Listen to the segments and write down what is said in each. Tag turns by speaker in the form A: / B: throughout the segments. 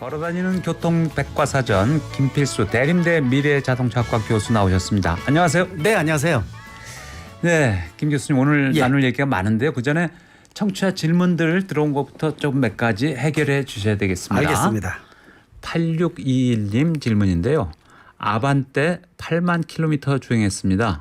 A: 걸어다니는 교통 백과사전 김필수 대림대 미래자동차학과 교수 나오셨습니다. 안녕하세요.
B: 네, 안녕하세요.
A: 네, 김 교수님 오늘 나눌 얘기가 많은데요. 그 전에 청취자 질문들 들어온 것부터 좀 몇 가지 해결해 주셔야 되겠습니다.
B: 알겠습니다.
A: 8621님 질문인데요. 아반떼 8만 킬로미터 주행했습니다.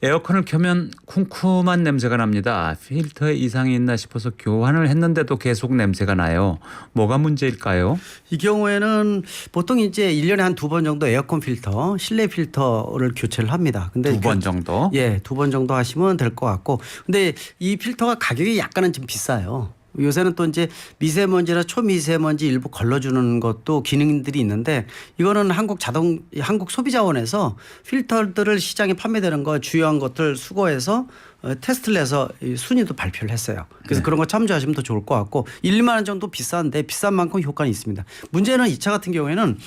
A: 에어컨을 켜면 쿰쿰한 냄새가 납니다. 필터에 이상이 있나 싶어서 교환을 했는데도 계속 냄새가 나요. 뭐가 문제일까요?
B: 이 경우에는 보통 이제 1년에 한 2번 정도 에어컨 필터, 실내 필터를 교체를 합니다. 근데
A: 2번 정도?
B: 예, 2번 정도 하시면 될 것 같고. 근데 이 필터가 가격이 약간은 좀 비싸요. 요새는 또 이제 미세먼지나 초미세먼지 일부 걸러주는 것도 기능들이 있는데 이거는 한국 소비자원에서 필터들을 시장에 판매되는 거 주요한 것들 수거해서 테스트를 해서 순위도 발표를 했어요. 그래서 그런 거 참조하시면 더 좋을 것 같고 1, 2만 원 정도 비싼데 비싼 만큼 효과는 있습니다. 문제는 이 차 같은 경우에는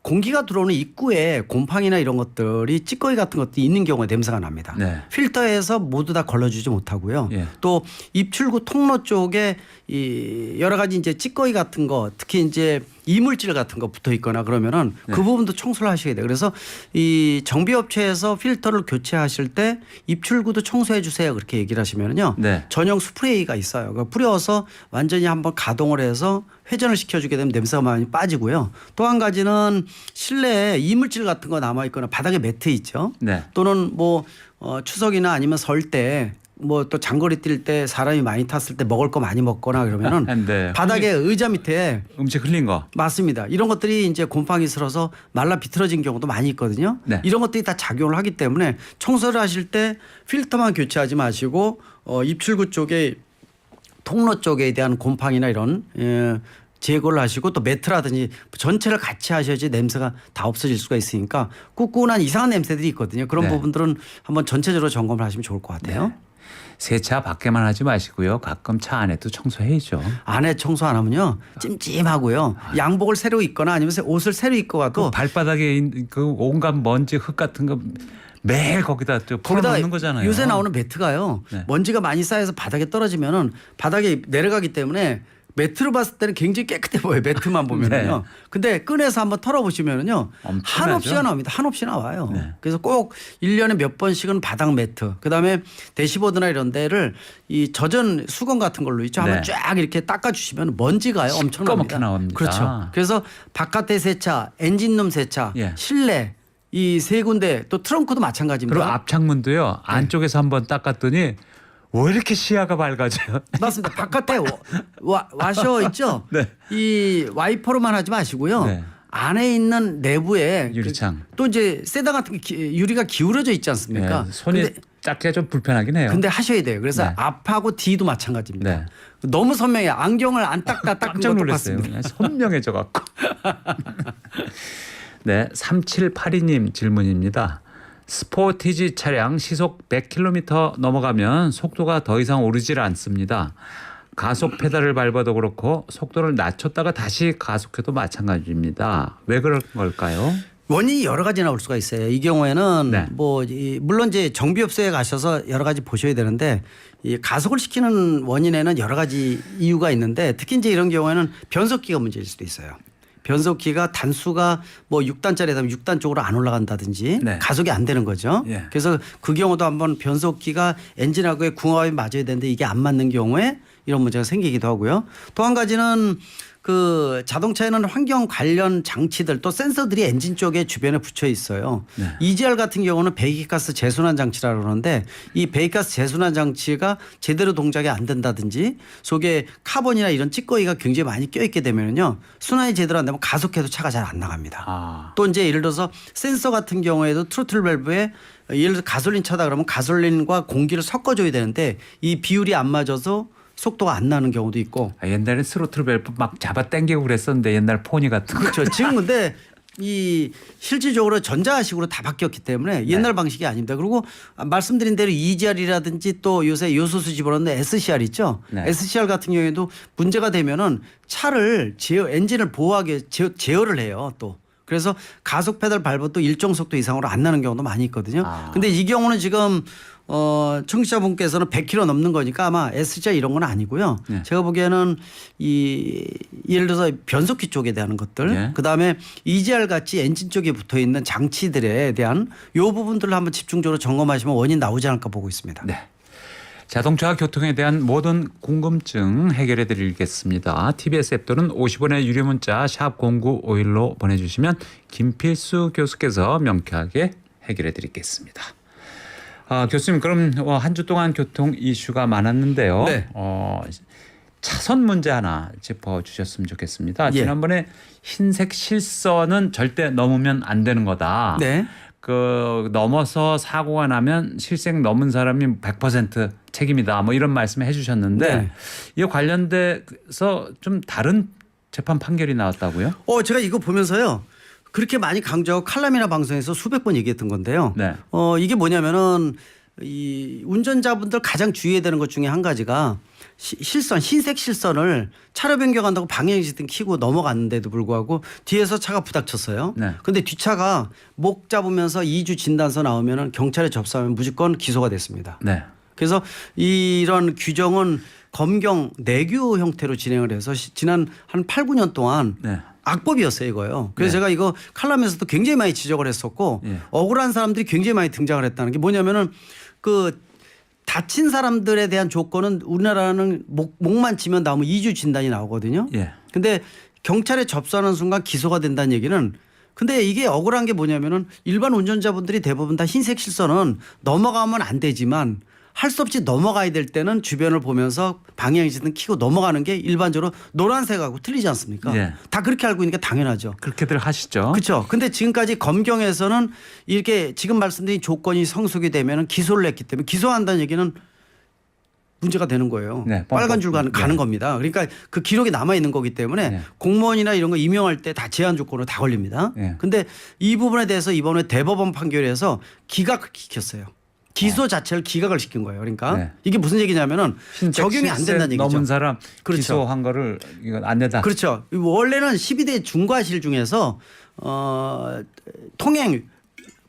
B: 공기가 들어오는 입구에 곰팡이나 이런 것들이 찌꺼기 같은 것들이 있는 경우에 냄새가 납니다.
A: 네.
B: 필터에서 모두 다 걸러주지 못하고요.
A: 예.
B: 또 입출구 통로 쪽에 이 여러 가지 이제 찌꺼기 같은 거 특히 이제 이물질 같은 거 붙어 있거나 그러면은
A: 네.
B: 그 부분도 청소를 하셔야 돼요. 그래서 이 정비업체에서 필터를 교체하실 때 입출구도 청소해 주세요. 그렇게 얘기를 하시면은요.
A: 네.
B: 전용 스프레이가 있어요. 그거 뿌려서 완전히 한번 가동을 해서 회전을 시켜주게 되면 냄새가 많이 빠지고요. 또 한 가지는 실내에 이물질 같은 거 남아 있거나 바닥에 매트 있죠.
A: 네.
B: 또는 뭐 추석이나 아니면 설 때 뭐 또 장거리 뛸 때 사람이 많이 탔을 때 먹을 거 많이 먹거나 그러면은
A: 네.
B: 바닥에 의자 밑에
A: 음식 흘린 거.
B: 맞습니다. 이런 것들이 이제 곰팡이 슬어서 말라 비틀어진 경우도 많이 있거든요.
A: 네.
B: 이런 것들이 다 작용을 하기 때문에 청소를 하실 때 필터만 교체하지 마시고 입출구 쪽에 통로 쪽에 대한 곰팡이나 이런 제거를 하시고 또 매트라든지 전체를 같이 하셔야지 냄새가 다 없어질 수가 있으니까 꿉꿉한 이상한 냄새들이 있거든요. 그런
A: 네.
B: 부분들은 한번 전체적으로 점검을 하시면 좋을 것 같아요.
A: 네. 세차 밖에만 하지 마시고요. 가끔 차 안에도 청소해야죠.
B: 안에 청소 안 하면요 찜찜하고요. 양복을 새로 입거나 아니면 옷을 새로 입고 가도
A: 발바닥에 그 온갖 먼지 흙 같은 거 매일 거기다 풀어놓는 거잖아요.
B: 요새 나오는 매트가요.
A: 네.
B: 먼지가 많이 쌓여서 바닥에 떨어지면은 바닥에 내려가기 때문에 매트로 봤을 때는 굉장히 깨끗해 보여요. 매트만 보면은요.
A: 네.
B: 근데 꺼내서 한번 털어보시면은요.
A: 엄청나죠?
B: 한없이가 나옵니다. 한없이 나와요.
A: 네.
B: 그래서 꼭 1년에 몇 번씩은 바닥 매트 그다음에 대시보드나 이런 데를 이 젖은 수건 같은 걸로 있죠. 한번
A: 네.
B: 쫙 이렇게 닦아주시면 먼지가요. 엄청납니다.
A: 시꺼멓게 나옵니다.
B: 그렇죠. 그래서 바깥에 세차, 엔진룸 세차,
A: 예.
B: 실내 이 세 군데 또 트렁크도 마찬가지입니다.
A: 그리고 앞창문도요. 안쪽에서 한번 닦았더니 왜 이렇게 시야가 밝아져요?
B: 맞습니다. 바깥에 와셔 있죠.
A: 네.
B: 이 와이퍼로만 하지 마시고요.
A: 네.
B: 안에 있는 내부에
A: 유리창.
B: 또 이제 세다 같은 게 유리가 기울어져 있지 않습니까?
A: 네, 손이 작게 좀 불편하긴 해요.
B: 근데 하셔야 돼요. 그래서
A: 네.
B: 앞하고 뒤도 마찬가지입니다.
A: 네.
B: 너무 선명해요. 안경을 안 닦다 닦은
A: 깜짝
B: 것도
A: 놀랐어요.
B: 같습니다.
A: 선명해져 갖고. 네, 3782님 질문입니다. 스포티지 차량 시속 100km 넘어가면 속도가 더 이상 오르질 않습니다. 가속 페달을 밟아도 그렇고 속도를 낮췄다가 다시 가속해도 마찬가지입니다. 왜 그런 걸까요?
B: 원인이 여러 가지 나올 수가 있어요. 이 경우에는
A: 네.
B: 물론 이제 정비업소에 가셔서 여러 가지 보셔야 되는데 이 가속을 시키는 원인에는 여러 가지 이유가 있는데 특히 이제 이런 경우에는 변속기가 문제일 수도 있어요. 변속기가 단수가 뭐 6단짜리다 6단 쪽으로 안 올라간다든지
A: 네.
B: 가속이 안 되는 거죠.
A: 예.
B: 그래서 그 경우도 한번 변속기가 엔진하고의 궁합이 맞아야 되는데 이게 안 맞는 경우에 이런 문제가 생기기도 하고요. 또 한 가지는 그 자동차에는 환경 관련 장치들 또 센서들이 엔진 쪽에 주변에 붙여 있어요.
A: 네.
B: EGR 같은 경우는 배기가스 재순환 장치라고 그러는데 이 배기가스 재순환 장치가 제대로 동작이 안 된다든지 속에 카본이나 이런 찌꺼기가 굉장히 많이 껴있게 되면요 순환이 제대로 안 되면 가속해도 차가 잘 안 나갑니다.
A: 아.
B: 또 이제 예를 들어서 센서 같은 경우에도 트로틀 밸브에 예를 들어서 가솔린 차다 그러면 가솔린과 공기를 섞어줘야 되는데 이 비율이 안 맞아서 속도가 안 나는 경우도 있고.
A: 옛날에 스로틀 밸브 막 잡아 당기고 그랬었는데 옛날 포니 같은 거.
B: 그렇죠. 지금 근데 이 실질적으로 전자식으로 다 바뀌었기 때문에 옛날 방식이 아닙니다. 그리고 말씀드린 대로 EGR이라든지 또 요새 요소수 집어넣는 SCR 있죠.
A: 네.
B: SCR 같은 경우에도 문제가 되면은 차를 엔진을 보호하게 제어를 해요. 또 그래서 가속 페달 밟아도 일정 속도 이상으로 안 나는 경우도 많이 있거든요. 근데 이 경우는 지금 청취자분께서는 100km 넘는 거니까 아마 S자 이런 건 아니고요.
A: 네.
B: 제가 보기에는 예를 들어서 변속기 쪽에 대한 것들
A: 네.
B: 그다음에 EGR 같이 엔진 쪽에 붙어 있는 장치들에 대한 요 부분들을 한번 집중적으로 점검하시면 원인 나오지 않을까 보고 있습니다.
A: 네. 자동차 교통에 대한 모든 궁금증 해결해 드리겠습니다. TBS 앱 또는 50원의 유료 문자 샵 0951로 보내주시면 김필수 교수께서 명쾌하게 해결해 드리겠습니다. 교수님 그럼 한 주 동안 교통 이슈가 많았는데요.
B: 네.
A: 차선 문제 하나 짚어주셨으면 좋겠습니다.
B: 예.
A: 지난번에 흰색 실선은 절대 넘으면 안 되는 거다.
B: 네.
A: 넘어서 사고가 나면 실생 넘은 사람이 100% 책임이다. 뭐 이런 말씀을 해주셨는데
B: 네.
A: 이와 관련돼서 좀 다른 재판 판결이 나왔다고요?
B: 제가 이거 보면서요. 그렇게 많이 강조하고 칼럼이나 방송에서 수백 번 얘기했던 건데요.
A: 네.
B: 이게 뭐냐면은 이 운전자분들 가장 주의해야 되는 것 중에 한 가지가 실선, 흰색 실선을 차로 변경한다고 방향지등 켜고 넘어갔는데도 불구하고 뒤에서 차가 부닥쳤어요.
A: 네.
B: 근데 뒷차가 목 잡으면서 2주 진단서 나오면은 경찰에 접수하면 무조건 기소가 됐습니다.
A: 네.
B: 그래서 이런 규정은 검경 내규 형태로 진행을 해서 지난 한 8, 9년 동안
A: 네.
B: 악법이었어요 이거요. 그래서
A: 네.
B: 제가 이거 칼럼에서도 굉장히 많이 지적을 했었고
A: 예.
B: 억울한 사람들이 굉장히 많이 등장을 했다는 게 뭐냐면은 다친 사람들에 대한 조건은 우리나라는 목만 치면 나오면 2주 진단이 나오거든요.
A: 예.
B: 근데 경찰에 접수하는 순간 기소가 된다는 얘기는 근데 이게 억울한 게 뭐냐면은 일반 운전자분들이 대부분 다 흰색 실선은 넘어가면 안 되지만 할 수 없이 넘어가야 될 때는 주변을 보면서 방향지등 켜고 넘어가는 게 일반적으로 노란색하고 틀리지 않습니까?
A: 예.
B: 다 그렇게 알고 있으니까 당연하죠.
A: 그렇게들 하시죠.
B: 그렇죠. 근데 지금까지 검경에서는 이렇게 지금 말씀드린 조건이 성숙이 되면 기소를 했기 때문에 기소한다는 얘기는 문제가 되는 거예요.
A: 네,
B: 빨간 줄 가는
A: 네.
B: 겁니다. 그러니까 그 기록이 남아 있는 거기 때문에
A: 네.
B: 공무원이나 이런 거 임명할 때 다 제한 조건으로 다 걸립니다.
A: 네.
B: 근데 이 부분에 대해서 이번에 대법원 판결에서 기각을 시켰어요. 기소 자체를 기각을 시킨 거예요. 그러니까
A: 네.
B: 이게 무슨 얘기냐면은 적용이 안 된다는 얘기죠.
A: 넘은 사람
B: 그렇죠.
A: 기소한 거를 이건 안 된다.
B: 그렇죠. 원래는 12대 중과실 중에서 통행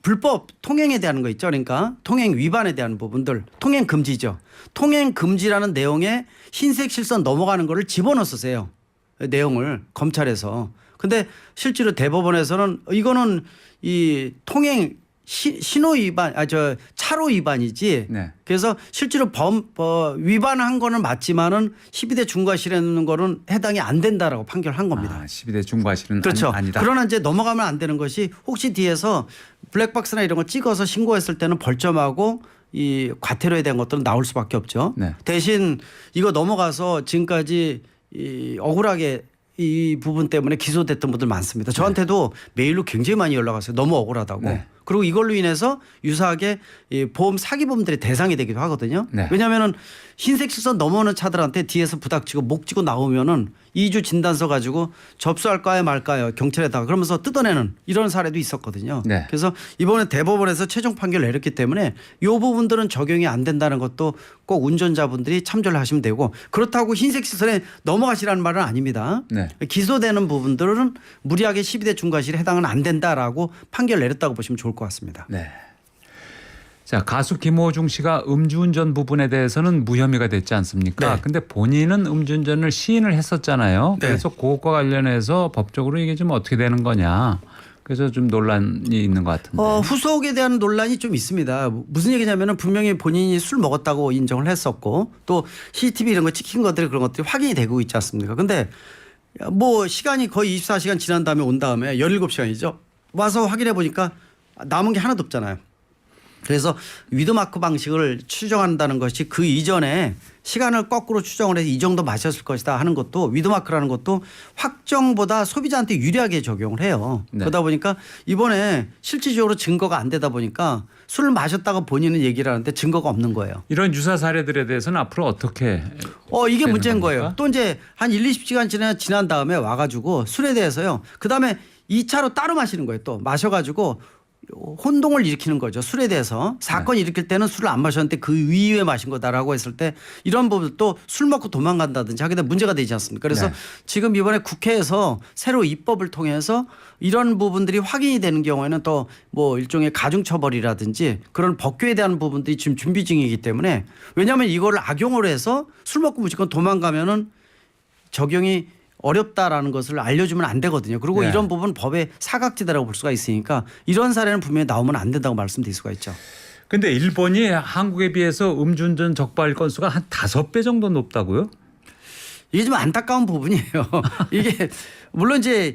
B: 불법 통행에 대한 거 있죠. 그러니까 통행 위반에 대한 부분들 통행 금지죠. 통행 금지라는 내용에 흰색 실선 넘어가는 거를 집어넣었어요. 내용을 검찰에서. 근데 실제로 대법원에서는 이거는 이 통행 신호 위반, 차로 위반이지.
A: 네.
B: 그래서 실제로 위반한 거는 맞지만은 12대 중과실하는 거는 해당이 안 된다라고 판결한 겁니다.
A: 12대 중과실은
B: 그렇죠.
A: 아니다.
B: 그러나 이제 넘어가면 안 되는 것이 혹시 뒤에서 블랙박스나 이런 거 찍어서 신고했을 때는 벌점하고 이 과태료에 대한 것들은 나올 수밖에 없죠.
A: 네.
B: 대신 이거 넘어가서 지금까지 이 억울하게 이 부분 때문에 기소됐던 분들 많습니다. 저한테도 메일로 굉장히 많이 연락 왔어요. 너무 억울하다고.
A: 네.
B: 그리고 이걸로 인해서 유사하게 이 보험 사기범들의 대상이 되기도 하거든요.
A: 네.
B: 왜냐하면은 흰색 실선 넘어오는 차들한테 뒤에서 부닥치고 목 쥐고 나오면은 2주 진단서 가지고 접수할까요 말까요 경찰에다가 그러면서 뜯어내는 이런 사례도 있었거든요.
A: 네.
B: 그래서 이번에 대법원에서 최종 판결을 내렸기 때문에 이 부분들은 적용이 안 된다는 것도 꼭 운전자분들이 참조를 하시면 되고 그렇다고 흰색 시선에 넘어가시라는 말은 아닙니다.
A: 네.
B: 기소되는 부분들은 무리하게 12대 중과실에 해당은 안 된다라고 판결 내렸다고 보시면 좋을 것 같습니다.
A: 네. 자, 가수 김호중 씨가 음주운전 부분에 대해서는 무혐의가 됐지 않습니까?
B: 네.
A: 근데 본인은 음주운전을 시인을 했었잖아요.
B: 네.
A: 그래서 그것과 관련해서 법적으로 이게 좀 어떻게 되는 거냐. 그래서 좀 논란이 있는 것 같은데.
B: 후속에 대한 논란이 좀 있습니다. 무슨 얘기냐면은 분명히 본인이 술 먹었다고 인정을 했었고 또 CCTV 이런 거 찍힌 것들이 그런 것들이 확인이 되고 있지 않습니까? 근데 뭐 시간이 거의 24시간 지난 다음에 온 다음에 17시간이죠. 와서 확인해 보니까 남은 게 하나도 없잖아요. 그래서 위드마크 방식을 추정한다는 것이 그 이전에 시간을 거꾸로 추정을 해서 이 정도 마셨을 것이다 하는 것도 위드마크라는 것도 확정보다 소비자한테 유리하게 적용을 해요.
A: 네.
B: 그러다 보니까 이번에 실질적으로 증거가 안 되다 보니까 술을 마셨다고 본인은 얘기를 하는데 증거가 없는 거예요.
A: 이런 유사 사례들에 대해서는 앞으로 어떻게
B: 이게
A: 되는
B: 문제인
A: 겁니까?
B: 거예요. 또 이제 한 20시간 지난 다음에 와가지고 술에 대해서요. 그 다음에 2차로 따로 마시는 거예요. 또 마셔가지고 혼동을 일으키는 거죠. 술에 대해서 사건이 일으킬 때는 술을 안 마셨는데 그 이후에 마신 거다라고 했을 때 이런 부분 또 술 먹고 도망간다든지 하게 되면 문제가 되지 않습니까? 그래서
A: 네.
B: 지금 이번에 국회에서 새로 입법을 통해서 이런 부분들이 확인이 되는 경우에는 또 뭐 일종의 가중처벌이라든지 그런 법규에 대한 부분들이 지금 준비 중이기 때문에 왜냐하면 이거를 악용을 해서 술 먹고 무조건 도망가면은 적용이 어렵다라는 것을 알려주면 안 되거든요. 그리고
A: 네.
B: 이런 부분 법의 사각지대라고 볼 수가 있으니까 이런 사례는 분명히 나오면 안 된다고 말씀드릴 수가 있죠.
A: 근데 일본이 한국에 비해서 음주운전 적발 건수가 한 5배 정도 높다고요?
B: 이게 좀 안타까운 부분이에요. 이게 물론 이제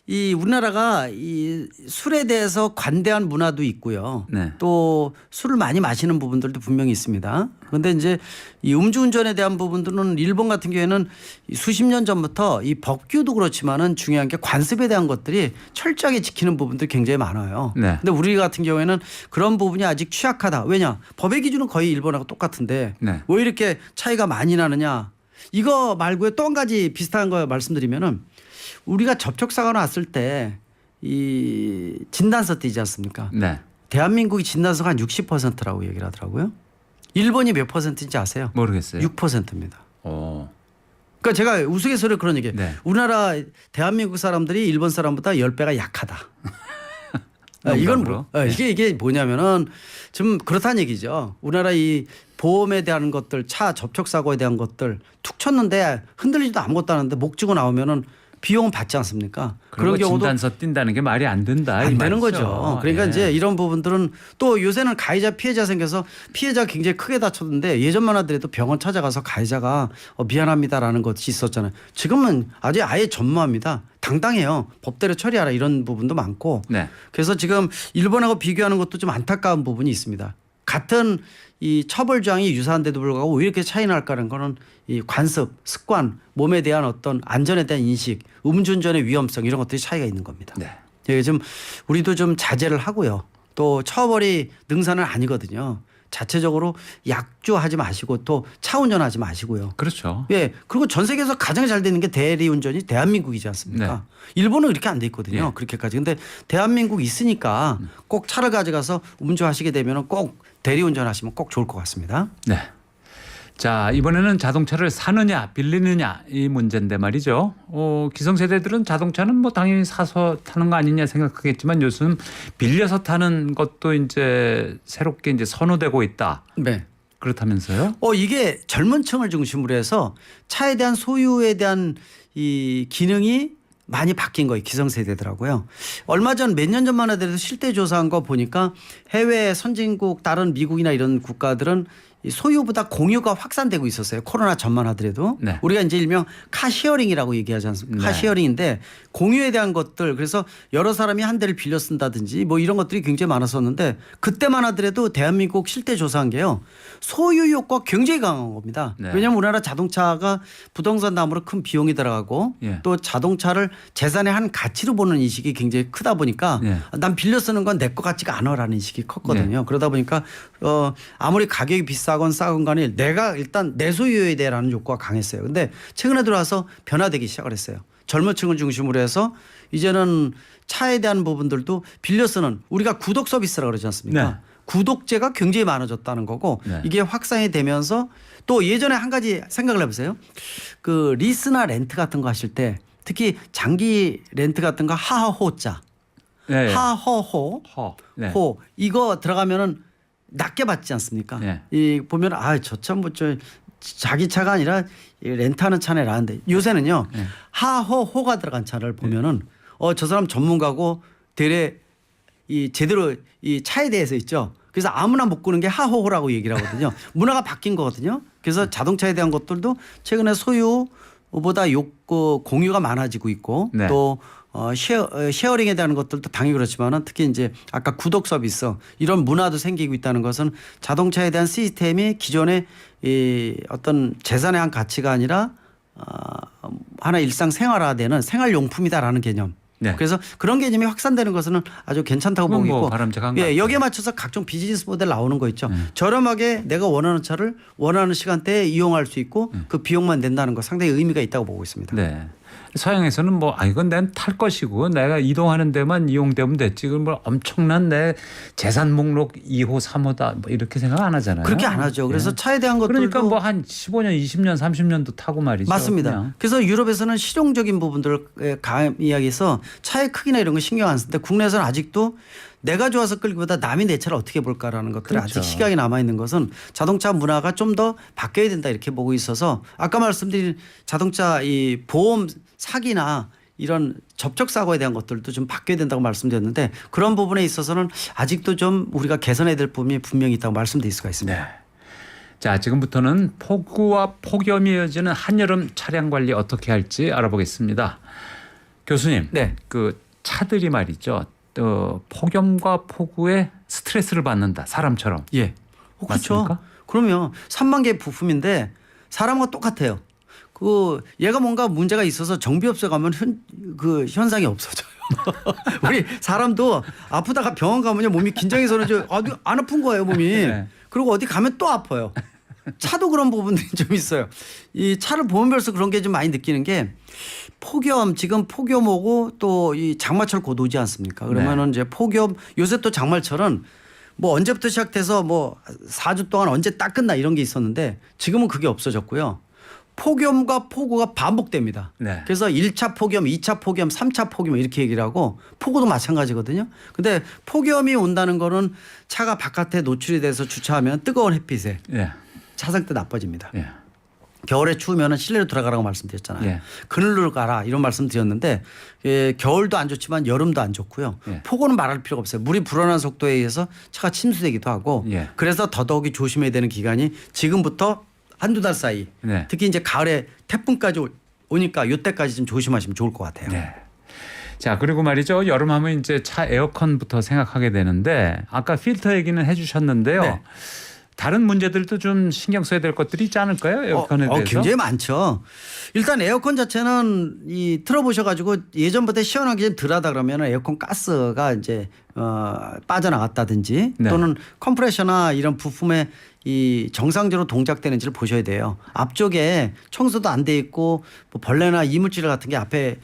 B: 이 우리나라가 이 술에 대해서 관대한 문화도 있고요.
A: 네.
B: 또 술을 많이 마시는 부분들도 분명히 있습니다. 그런데 이제 이 음주운전에 대한 부분들은 일본 같은 경우에는 수십 년 전부터 이 법규도 그렇지만은 중요한 게 관습에 대한 것들이 철저하게 지키는 부분들이 굉장히 많아요.
A: 네.
B: 근데 우리 같은 경우에는 그런 부분이 아직 취약하다. 왜냐? 법의 기준은 거의 일본하고 똑같은데
A: 네.
B: 왜 이렇게 차이가 많이 나느냐? 이거 말고에 또 한 가지 비슷한 거 말씀드리면은 우리가 접촉사고가 났을 때 이 진단서 떼지 않습니까?
A: 네.
B: 대한민국이 진단서가 한 60%라고 얘기를 하더라고요. 일본이 몇 %인지 아세요?
A: 모르겠어요.
B: 6%입니다.
A: 어.
B: 그러니까 제가 우스갯소리로 그런 얘기해요.
A: 네.
B: 우리나라 대한민국 사람들이 일본 사람보다 10배가 약하다. 이건 뭐,
A: 농담으로?
B: 이게 뭐냐면은 좀 그렇다는 얘기죠. 우리나라 이 보험에 대한 것들, 차 접촉 사고에 대한 것들 툭 쳤는데 흔들리지도 아무것도 안 하는데 목 쥐고 나오면은 비용은 받지 않습니까?
A: 그런 경우도 진단서 띈다는 게 말이 안 된다.
B: 안
A: 이
B: 되는
A: 말이죠.
B: 거죠. 그러니까
A: 예.
B: 이제 이런 부분들은 또 요새는 가해자 피해자 생겨서 피해자가 굉장히 크게 다쳤는데 예전만 하더라도 병원 찾아가서 가해자가 미안합니다라는 것이 있었잖아요. 지금은 아예 전무합니다. 당당해요. 법대로 처리하라 이런 부분도 많고.
A: 네.
B: 그래서 지금 일본하고 비교하는 것도 좀 안타까운 부분이 있습니다. 같은 이 처벌 조항이 유사한데도 불구하고 왜 이렇게 차이 날까라는 거는 이 관습, 습관, 몸에 대한 어떤 안전에 대한 인식, 음주운전의 위험성 이런 것들이 차이가 있는 겁니다.
A: 네.
B: 예, 좀 우리도 좀 자제를 하고요. 또 처벌이 능사는 아니거든요. 자체적으로 약주하지 마시고 또 차 운전하지 마시고요.
A: 그렇죠.
B: 예. 그리고 전 세계에서 가장 잘 되는 게 대리운전이 대한민국이지 않습니까? 일본은 그렇게 안 돼 있거든요.
A: 예.
B: 그렇게까지. 근데 대한민국 있으니까 꼭 차를 가져가서 음주하시게 되면 꼭 대리운전 하시면 꼭 좋을 것 같습니다.
A: 네. 자, 이번에는 자동차를 사느냐 빌리느냐 이 문제인데 말이죠. 기성세대들은 자동차는 뭐 당연히 사서 타는 거 아니냐 생각하겠지만 요즘 빌려서 타는 것도 이제 새롭게 이제 선호되고 있다.
B: 네.
A: 그렇다면서요?
B: 이게 젊은 층을 중심으로 해서 차에 대한 소유에 대한 이 기능이 많이 바뀐 거예요. 기성세대더라고요. 얼마 전 몇 년 전만 하더라도 실태 조사한 거 보니까 해외 선진국 다른 미국이나 이런 국가들은 이 소유보다 공유가 확산되고 있었어요. 코로나 전만 하더라도.
A: 네.
B: 우리가 이제 일명 카시어링이라고 얘기하지 않습니까?
A: 네.
B: 카시어링인데 공유에 대한 것들 그래서 여러 사람이 한 대를 빌려 쓴다든지 뭐 이런 것들이 굉장히 많았었는데 그때만 하더라도 대한민국 실태 조사한 게요. 소유 효과 굉장히 강한 겁니다.
A: 네.
B: 왜냐하면 우리나라 자동차가 부동산 다음으로 큰 비용이 들어가고
A: 예.
B: 또 자동차를 재산의 한 가치로 보는 인식이 굉장히 크다 보니까
A: 예.
B: 난 빌려 쓰는 건 내 것 같지가 않아라는 인식이 컸거든요. 그러다 보니까 아무리 가격이 비싸건 싸건 간에 내가 일단 내 소유에 대해라는 욕구가 강했어요. 근데 최근에 들어와서 변화되기 시작을 했어요. 젊은 층을 중심으로 해서 이제는 차에 대한 부분들도 빌려 쓰는 우리가 구독 서비스라고 그러지 않습니까?
A: 네.
B: 구독제가 굉장히 많아졌다는 거고
A: 네.
B: 이게 확산이 되면서 또 예전에 한 가지 생각을 해보세요. 그 리스나 렌트 같은 거 하실 때 특히 장기 렌트 같은 거 하호자
A: 네.
B: 하호호
A: 네.
B: 호 이거 들어가면은 낮게 받지 않습니까?
A: 네.
B: 이 보면 저 참 뭐 저 자기 차가 아니라 이 렌트하는 차네라는데 요새는요
A: 네.
B: 하호호가 들어간 차를 보면은 저 사람 전문가고 대래 이 제대로 이 차에 대해서 있죠. 그래서 아무나 못 꾸는 게 하호호라고 얘기를 하거든요. 문화가 바뀐 거거든요. 그래서 자동차에 대한 것들도 최근에 소유보다 공유가 많아지고 있고
A: 네.
B: 또 쉐어링에 대한 것들도 당연히 그렇지만은 특히 이제 아까 구독 서비스 이런 문화도 생기고 있다는 것은 자동차에 대한 시스템이 기존의 이 어떤 재산의 한 가치가 아니라 하나 일상 생활화되는 생활용품이다라는 개념.
A: 네.
B: 그래서 그런 개념이 확산되는 것은 아주 괜찮다고
A: 그건
B: 보이고
A: 뭐 바람직한 것 같아요.
B: 여기에 맞춰서 각종 비즈니스 모델 나오는 거 있죠. 저렴하게 내가 원하는 차를 원하는 시간대에 이용할 수 있고 그 비용만 낸다는 거 상당히 의미가 있다고 보고 있습니다.
A: 네. 서양에서는 뭐 이건 난 탈 것이고 내가 이동하는 데만 이용되면 됐지. 그건 뭐 엄청난 내 재산 목록 2호, 3호다 뭐 이렇게 생각 안 하잖아요.
B: 그렇게 안 하죠. 그래서
A: 예.
B: 차에 대한 것들도
A: 그러니까 뭐 한 15년, 20년, 30년도 타고 말이죠.
B: 맞습니다.
A: 그냥.
B: 그래서 유럽에서는 실용적인 부분들을 이야기해서 차의 크기나 이런 거 신경 안 쓰는데 국내에서는 아직도 내가 좋아서 끌기보다 남이 내 차를 어떻게 볼까라는 것들이
A: 그렇죠.
B: 아직 시각이 남아 있는 것은 자동차 문화가 좀 더 바뀌어야 된다 이렇게 보고 있어서 아까 말씀드린 자동차 이 보험 사기나 이런 접촉 사고에 대한 것들도 좀 바뀌어야 된다고 말씀드렸는데 그런 부분에 있어서는 아직도 좀 우리가 개선해야 될 부분이 분명히 있다고 말씀드릴 수가 있습니다.
A: 네. 자, 지금부터는 폭우와 폭염이 이어지는 한여름 차량 관리 어떻게 할지 알아보겠습니다. 교수님,
B: 네.
A: 그 차들이 말이죠. 폭염과 폭우에 스트레스를 받는다. 사람처럼.
B: 예. 그렇죠.
A: 맞습니까?
B: 그러면 3만 개의 부품인데 사람과 똑같아요. 그 얘가 뭔가 문제가 있어서 정비업소 가면 그 현상이 없어져요. 우리 사람도 아프다가 병원 가면요 몸이 긴장해서 그런지 안 아픈 거예요 몸이.
A: 네.
B: 그리고 어디 가면 또 아파요. 차도 그런 부분들이 좀 있어요. 이 차를 보면서 그런 게 좀 많이 느끼는 게 폭염 지금 폭염 오고 또 이 장마철 곧 오지 않습니까? 그러면은 이제 폭염 요새 또 장마철은 뭐 언제부터 시작돼서 뭐 4주 동안 언제 딱 끝나 이런 게 있었는데 지금은 그게 없어졌고요. 폭염과 폭우가 반복됩니다.
A: 네.
B: 그래서 1차 폭염, 2차 폭염, 3차 폭염 이렇게 얘기를 하고 폭우도 마찬가지거든요. 근데 폭염이 온다는 거는 차가 바깥에 노출이 돼서 주차하면 뜨거운 햇빛에
A: 예.
B: 차 상태 나빠집니다.
A: 예.
B: 겨울에 추우면 실내로 들어가라고 말씀드렸잖아요.
A: 예.
B: 그늘로 가라 이런 말씀 드렸는데 겨울도 안 좋지만 여름도 안 좋고요.
A: 예.
B: 폭우는 말할 필요가 없어요. 물이 불어난 속도에 의해서 차가 침수되기도 하고
A: 예.
B: 그래서 더더욱이 조심해야 되는 기간이 지금부터 한두 달 사이
A: 네.
B: 특히 이제 가을에 태풍까지 오니까 이때까지 좀 조심하시면 좋을 것 같아요.
A: 네. 자, 그리고 말이죠. 여름하면 이제 차 에어컨부터 생각하게 되는데 아까 필터 얘기는 해 주셨는데요.
B: 네.
A: 다른 문제들도 좀 신경 써야 될 것들이 있지 않을까요? 에어컨에 대해서.
B: 굉장히 많죠. 일단 에어컨 자체는 이 틀어보셔가지고 예전보다 시원하게 좀 덜하다 그러면 에어컨 가스가 이제 빠져나갔다든지
A: 네.
B: 또는 컴프레셔나 이런 부품에 이 정상적으로 동작되는지를 보셔야 돼요. 앞쪽에 청소도 안 돼 있고 뭐 벌레나 이물질 같은 게 앞에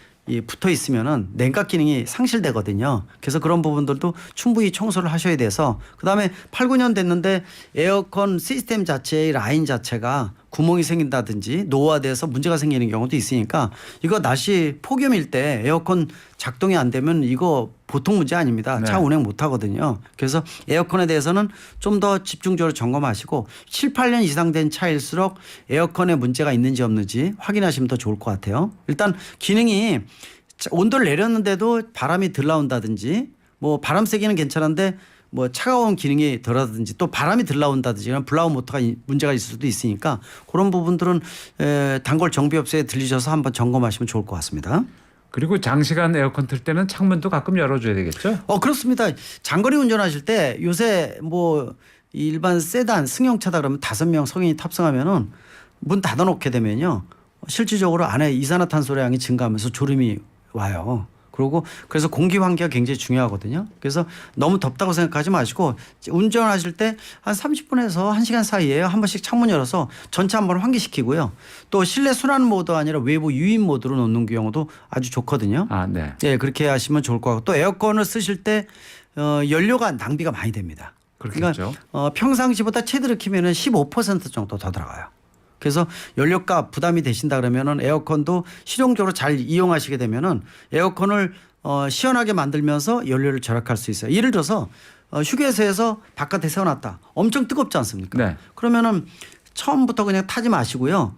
B: 붙어 있으면은 냉각 기능이 상실되거든요. 그래서 그런 부분들도 충분히 청소를 하셔야 돼서 그다음에 8, 9년 됐는데 에어컨 시스템 자체의 라인 자체가 구멍이 생긴다든지 노화돼서 문제가 생기는 경우도 있으니까 이거 날씨 폭염일 때 에어컨 작동이 안 되면 이거 보통 문제 아닙니다.
A: 네.
B: 차 운행 못 하거든요. 그래서 에어컨에 대해서는 좀 더 집중적으로 점검하시고 7, 8년 이상 된 차일수록 에어컨에 문제가 있는지 없는지 확인하시면 더 좋을 것 같아요. 일단 기능이 온도를 내렸는데도 바람이 덜 나온다든지 뭐 바람 세기는 괜찮은데 뭐 차가운 기능이 덜하든지 또 바람이 덜 나온다든지 이런 블라우 모터가 문제가 있을 수도 있으니까 그런 부분들은 단골 정비업소에 들리셔서 한번 점검하시면 좋을 것 같습니다.
A: 그리고 장시간 에어컨 틀 때는 창문도 가끔 열어줘야 되겠죠?
B: 그렇습니다. 장거리 운전하실 때 요새 뭐 일반 세단 승용차다 그러면 5명 성인이 탑승하면은 문 닫아놓게 되면요 실질적으로 안에 이산화탄소량이 증가하면서 졸음이 와요. 그리고 그래서 공기 환기가 굉장히 중요하거든요. 그래서 너무 덥다고 생각하지 마시고 운전하실 때 한 30분에서 1시간 사이에 한 번씩 창문 열어서 전체 한번 환기시키고요. 또 실내 순환 모드 아니라 외부 유인 모드로 놓는 경우도 아주 좋거든요.
A: 아, 네.
B: 예, 그렇게 하시면 좋을 것 같고 또 에어컨을 쓰실 때 연료가 낭비가 많이 됩니다.
A: 그렇겠죠.
B: 그러니까 평상시보다 최대로 키면은 15% 정도 더 들어가요. 그래서 연료값 부담이 되신다 그러면은 에어컨도 실용적으로 잘 이용하시게 되면은 에어컨을 시원하게 만들면서 연료를 절약할 수 있어요. 예를 들어서 휴게소에서 바깥에 세워놨다. 엄청 뜨겁지 않습니까?
A: 네.
B: 그러면은 처음부터 그냥 타지 마시고요.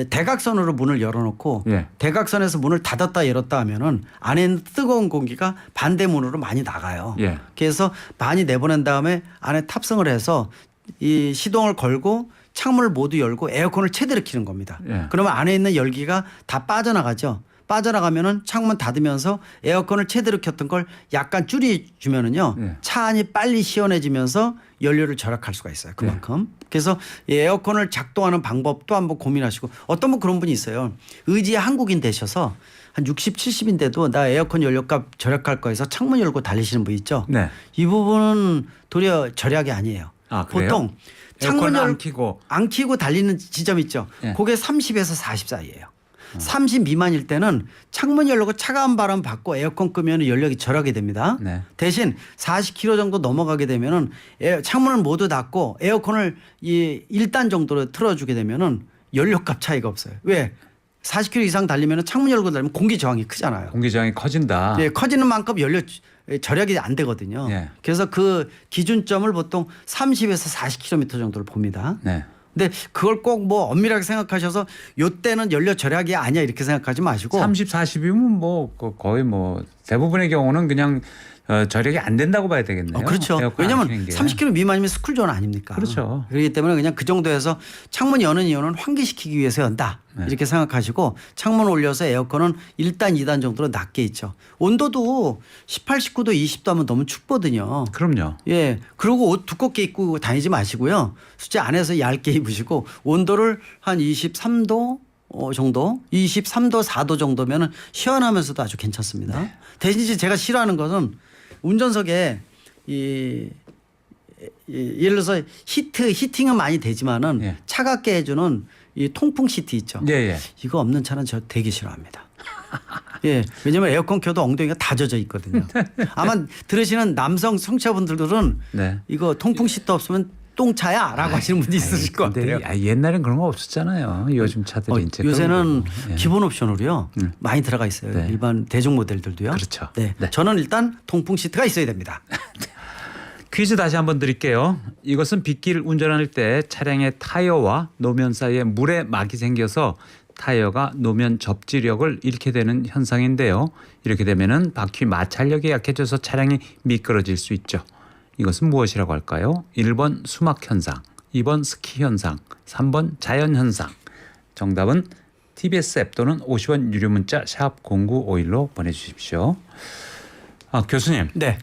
B: 대각선으로 문을 열어놓고
A: 예.
B: 대각선에서 문을 닫았다 열었다 하면은 안에 있는 뜨거운 공기가 반대 문으로 많이 나가요.
A: 예.
B: 그래서 많이 내보낸 다음에 안에 탑승을 해서 이 시동을 걸고 창문을 모두 열고 에어컨을 최대로 키는 겁니다.
A: 예.
B: 그러면 안에 있는 열기가 다 빠져나가죠. 빠져나가면은 창문 닫으면서 에어컨을 최대로 켰던 걸 약간 줄여주면은요.
A: 예.
B: 차 안이 빨리 시원해지면서 연료를 절약할 수가 있어요. 그만큼. 그래서 이 에어컨을 작동하는 방법도 한번 고민하시고 어떤 분 그런 분이 있어요. 의지의 한국인 되셔서 한 60, 70인데도 나 에어컨 연료값 절약할 거 해서 창문 열고 달리시는 분 있죠.
A: 네.
B: 이 부분은 도리어 절약이 아니에요.
A: 아, 그래요?
B: 보통 창문
A: 에어컨 안 켜고
B: 안 켜고 달리는 지점 있죠.
A: 예.
B: 그게 30에서 40 사이예요. 30 미만일 때는 창문 열고 차가운 바람 받고 에어컨 끄면 연력이 절하게 됩니다.
A: 네.
B: 대신 40km 정도 넘어가게 되면은 창문을 모두 닫고 에어컨을 1단 정도로 틀어주게 되면은 연료값 차이가 없어요. 왜? 40km 이상 달리면 창문 열고 달리면 공기 저항이 크잖아요.
A: 공기 저항이 커진다.
B: 예, 커지는 만큼 연료 절약이 안 되거든요.
A: 예.
B: 그래서 그 기준점을 보통 30에서 40km 정도를 봅니다.
A: 네.
B: 근데 그걸 꼭 뭐 엄밀하게 생각하셔서 요때는 연료 절약이 아니야 이렇게 생각하지 마시고
A: 30, 40이면 뭐 거의 뭐 대부분의 경우는 그냥 절약이 안 된다고 봐야 되겠네요.
B: 그렇죠.
A: 에어컨 안
B: 왜냐하면
A: 켜는 게.
B: 30km 미만이면 스쿨존 아닙니까?
A: 그렇죠.
B: 그렇기 때문에 그냥 그 정도에서 창문 여는 이유는 환기시키기 위해서 연다.
A: 네.
B: 이렇게 생각하시고 창문 올려서 에어컨은 1단, 2단 정도로 낮게 있죠. 온도도 18, 19도, 20도 하면 너무 춥거든요.
A: 그럼요.
B: 예. 그리고 옷 두껍게 입고 다니지 마시고요. 실제 안에서 얇게 입으시고 온도를 한 23도 정도 23도 4도 정도면은 시원하면서도 아주 괜찮습니다.
A: 네.
B: 대신 이제 제가 싫어하는 것은 운전석에 예를 들어서 히팅은 많이 되지만은
A: 예.
B: 차갑게 해주는 이 통풍 시트 있죠.
A: 예, 예.
B: 이거 없는 차는 저 되게 싫어합니다. 예, 왜냐면 에어컨 켜도 엉덩이가 다 젖어 있거든요. 아마 들으시는 남성 청취자분들은
A: 네.
B: 이거 통풍 시트 없으면 똥차야라고 하시는 분이 있으실 것
A: 근데
B: 같아요.
A: 옛날엔 그런 거 없었잖아요. 요즘 차들이 이제
B: 요새는
A: 그런 거. 예.
B: 기본 옵션으로요 많이 들어가 있어요.
A: 네.
B: 일반 대중 모델들도요.
A: 그렇죠.
B: 네.
A: 네.
B: 저는 일단 통풍 시트가 있어야 됩니다.
A: 퀴즈 다시 한번 드릴게요. 이것은 빗길 운전할 때 차량의 타이어와 노면 사이에 물에 막이 생겨서 타이어가 노면 접지력을 잃게 되는 현상인데요. 이렇게 되면은 바퀴 마찰력이 약해져서 차량이 미끄러질 수 있죠. 이것은 무엇이라고 할까요? 1번 수막 현상, 2번 스키 현상, 3번 자연 현상. 정답은 TBS 앱 또는 50원 유료 문자 샵 0951로 보내주십시오. 교수님,
B: 네.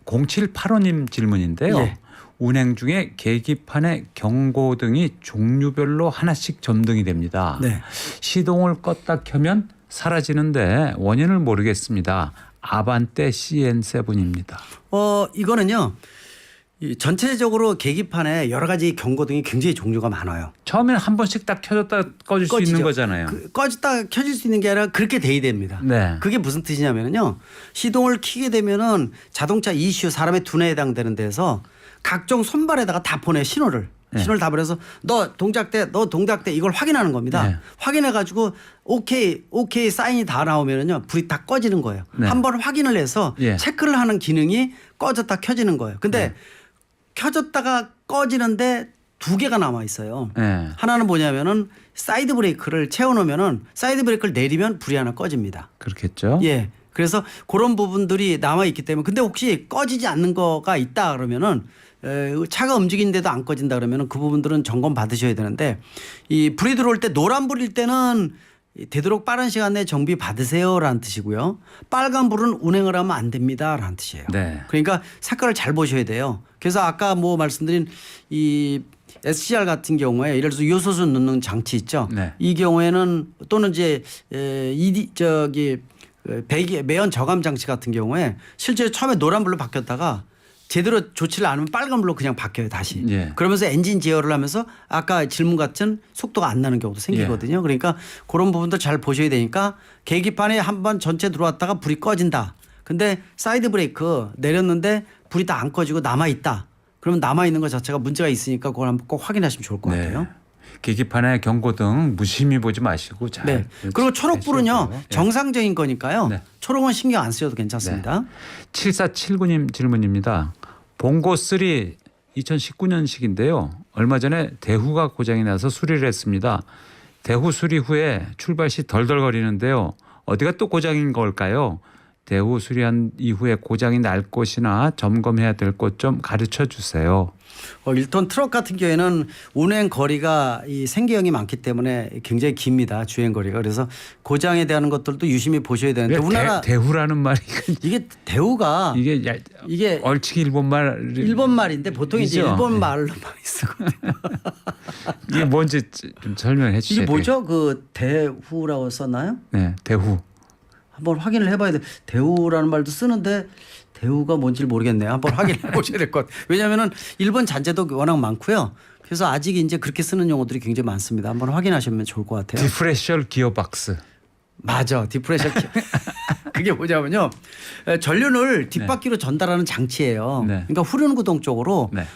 A: 0785님 질문인데요.
B: 예.
A: 운행 중에 계기판에 경고등이 종류별로 하나씩 점등이 됩니다.
B: 네.
A: 시동을 껐다 켜면 사라지는데 원인을 모르겠습니다. 아반떼 CN7입니다.
B: 이거는요. 이 전체적으로 계기판에 여러 가지 경고등이 굉장히 종류가 많아요.
A: 처음에는 한 번씩 딱 켜졌다 꺼질 수 있는 거잖아요.
B: 꺼졌다 켜질 수 있는 게 아니라 그렇게 돼야 됩니다.
A: 네.
B: 그게 무슨 뜻이냐면요. 시동을 켜게 되면은 자동차 이슈 사람의 두뇌에 해당되는 데서 각종 손발에다가 다 보내 신호를.
A: 네.
B: 신호를 다 보내서 너 동작대 이걸 확인하는 겁니다.
A: 네.
B: 확인해 가지고 오케이 사인이 다 나오면은요. 불이 다 꺼지는 거예요.
A: 네.
B: 한번 확인을 해서
A: 예.
B: 체크를 하는 기능이 꺼졌다 켜지는 거예요. 근데
A: 네.
B: 켜졌다가 꺼지는데 두 개가 남아 있어요.
A: 네.
B: 하나는 뭐냐면은 사이드 브레이크를 채워놓으면은 사이드 브레이크를 내리면 불이 하나 꺼집니다.
A: 그렇겠죠.
B: 예. 그래서 그런 부분들이 남아 있기 때문에 근데 혹시 꺼지지 않는 거가 있다 그러면은 차가 움직이는데도 안 꺼진다 그러면은 그 부분들은 점검 받으셔야 되는데 이 불이 들어올 때 노란불일 때는 되도록 빠른 시간 내에 정비 받으세요라는 뜻이고요. 빨간불은 운행을 하면 안 됩니다라는 뜻이에요.
A: 네.
B: 그러니까 색깔을 잘 보셔야 돼요. 그래서 아까 뭐 말씀드린 이 SCR 같은 경우에 예를 들어서 요소수 넣는 장치 있죠.
A: 네.
B: 이 경우에는 또는 이제 배기 매연 저감 장치 같은 경우에 실제로 처음에 노란불로 바뀌었다가 제대로 조치를 안 하면 빨간불로 그냥 바뀌어요 다시.
A: 예.
B: 그러면서 엔진 제어를 하면서 아까 질문 같은 속도가 안 나는 경우도 생기거든요. 그러니까 그런 부분도 잘 보셔야 되니까 계기판에 한번 전체 들어왔다가 불이 꺼진다. 근데 사이드 브레이크 내렸는데 불이 다 안 꺼지고 남아 있다. 그러면 남아 있는 것 자체가 문제가 있으니까 그걸 한번 꼭 확인하시면 좋을 것 같아요.
A: 계기판에 경고등 무심히 보지 마시고 잘.
B: 네. 그리고 초록불은요
A: 하셔야 돼요. 예.
B: 정상적인 거니까요.
A: 네.
B: 초록은 신경 안 쓰셔도 괜찮습니다.
A: 7479님 질문입니다. 봉고 3 2019년식인데요. 얼마 전에 대후가 고장이 나서 수리를 했습니다. 대후 수리 후에 출발 시 덜덜거리는데요. 어디가 또 고장인 걸까요? 대후 수리한 이후에 고장이 날 곳이나 점검해야 될 곳 좀 가르쳐 주세요.
B: 1톤 트럭 같은 경우에는 운행 거리가 이 생계형이 많기 때문에 굉장히 깁니다. 주행 거리가. 그래서 고장에 대한 것들도 유심히 보셔야 되는데 우리나라
A: 대후라는 말이
B: 이게 대우가
A: 이게 얼치기
B: 일본 말인데 보통 이제
A: 이죠?
B: 일본 말로 많이 쓰거든요.
A: 이게 뭔지 좀 설명해 주세요.
B: 이게 뭐죠? 그 대후라고 썼나요?
A: 네, 대후.
B: 한번 확인을 해봐야 돼. 대우라는 말도 쓰는데 대우가 뭔지 모르겠네요. 한번 확인해 보셔야 될 것 같아요. 왜냐하면은 일본 잔재도 워낙 많고요. 그래서 아직 이제 그렇게 쓰는 용어들이 굉장히 많습니다. 한번 확인하시면 좋을 것 같아요.
A: 디프레셜 기어박스.
B: 맞아. 디프레셔 그게 뭐냐면요. 전륜을 뒷바퀴로 전달하는 장치예요.
A: 네.
B: 그러니까 후륜 구동 쪽으로
A: 네.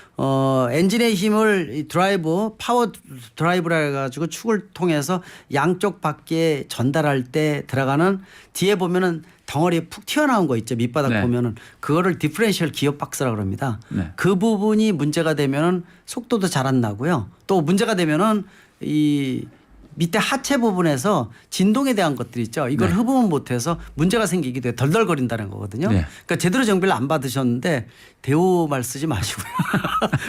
B: 엔진의 힘을 이 드라이브 파워 드라이브라 해가지고 축을 통해서 양쪽 바퀴에 전달할 때 들어가는 뒤에 보면은 덩어리 푹 튀어나온 거 있죠. 밑바닥
A: 네.
B: 보면은 그거를 디퍼런셜 기어 박스라고 합니다.
A: 네.
B: 그 부분이 문제가 되면은 속도도 잘 안 나고요. 또 문제가 되면은 이 밑에 하체 부분에서 진동에 대한 것들이 있죠. 이걸
A: 네.
B: 흡음을 못해서 문제가 생기기도 해요. 덜덜거린다는 거거든요.
A: 네.
B: 그러니까 제대로 정비를 안 받으셨는데 대우 말 쓰지 마시고요.